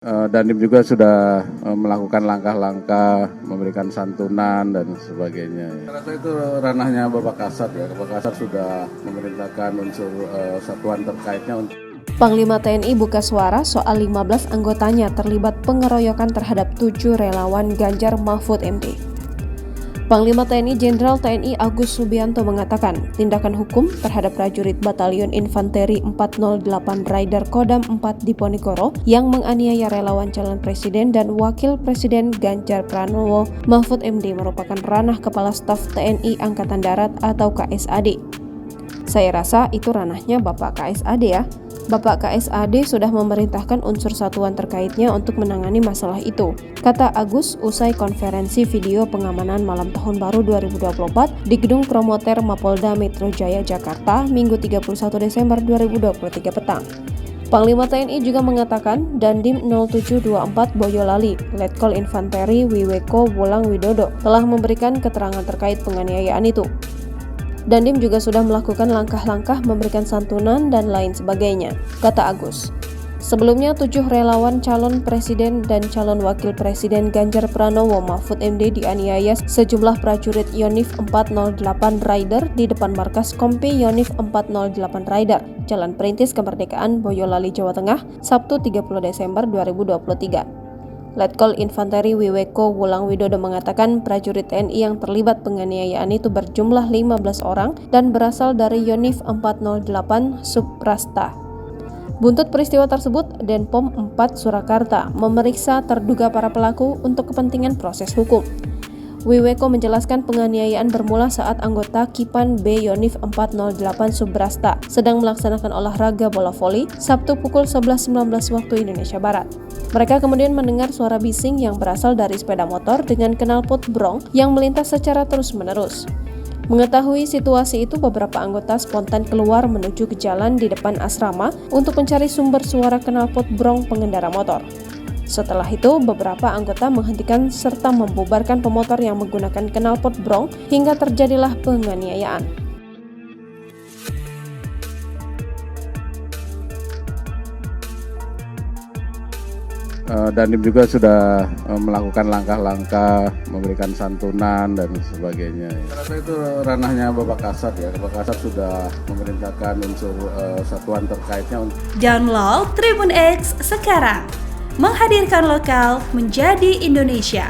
Dandim juga sudah melakukan langkah-langkah memberikan santunan dan sebagainya. Saya rasa itu ranahnya Bapak Kasat ya. Bapak Kasat sudah memerintahkan unsur satuan terkaitnya untuk Panglima TNI buka suara soal 15 anggotanya terlibat pengeroyokan terhadap 7 relawan Ganjar Mahfud MD. Panglima TNI Jenderal TNI Agus Subianto mengatakan tindakan hukum terhadap prajurit Batalion Infanteri 408 Raider Kodam 4 di Ponegoro yang menganiaya relawan calon presiden dan wakil presiden Ganjar Pranowo Mahfud MD merupakan ranah Kepala Staf TNI Angkatan Darat atau KSAD. Saya rasa itu ranahnya Bapak KSAD ya. Bapak KSAD sudah memerintahkan unsur satuan terkaitnya untuk menangani masalah itu, kata Agus usai konferensi video pengamanan malam tahun baru 2024 di Gedung Promoter Mapolda Metro Jaya Jakarta Minggu 31 Desember 2023 petang. Panglima TNI juga mengatakan Dandim 0724 Boyolali, Letkol Infanteri Wiweko Wulang Widodo telah memberikan keterangan terkait penganiayaan itu. Dandim juga sudah melakukan langkah-langkah memberikan santunan dan lain sebagainya, kata Agus. Sebelumnya 7 relawan calon presiden dan calon wakil presiden Ganjar Pranowo Mahfud MD dianiaya sejumlah prajurit Yonif 408 Raider di depan markas Kompi Yonif 408 Raider, Jalan Perintis Kemerdekaan, Boyolali, Jawa Tengah, Sabtu 30 Desember 2023. Letkol Infanteri Wiweko Wulang Widodo mengatakan prajurit TNI yang terlibat penganiayaan itu berjumlah 15 orang dan berasal dari Yonif 408 Suprasta. Buntut peristiwa tersebut, Denpom 4 Surakarta memeriksa terduga para pelaku untuk kepentingan proses hukum. Wiweko menjelaskan penganiayaan bermula saat anggota Kipan B Yonif 408 Subrasta sedang melaksanakan olahraga bola voli Sabtu pukul 11.19 waktu Indonesia Barat. Mereka kemudian mendengar suara bising yang berasal dari sepeda motor dengan knalpot brong yang melintas secara terus-menerus. Mengetahui situasi itu, beberapa anggota spontan keluar menuju ke jalan di depan asrama untuk mencari sumber suara knalpot brong pengendara motor. Setelah itu, beberapa anggota menghentikan serta membubarkan pemotor yang menggunakan knalpot brong hingga terjadilah penganiayaan. Dandim juga sudah melakukan langkah-langkah memberikan santunan dan sebagainya. Saya rasa itu ranahnya Bapak Kasat ya. Bapak Kasat sudah memerintahkan unsur satuan terkaitnya untuk Download Tribun X sekarang, menghadirkan lokal menjadi Indonesia.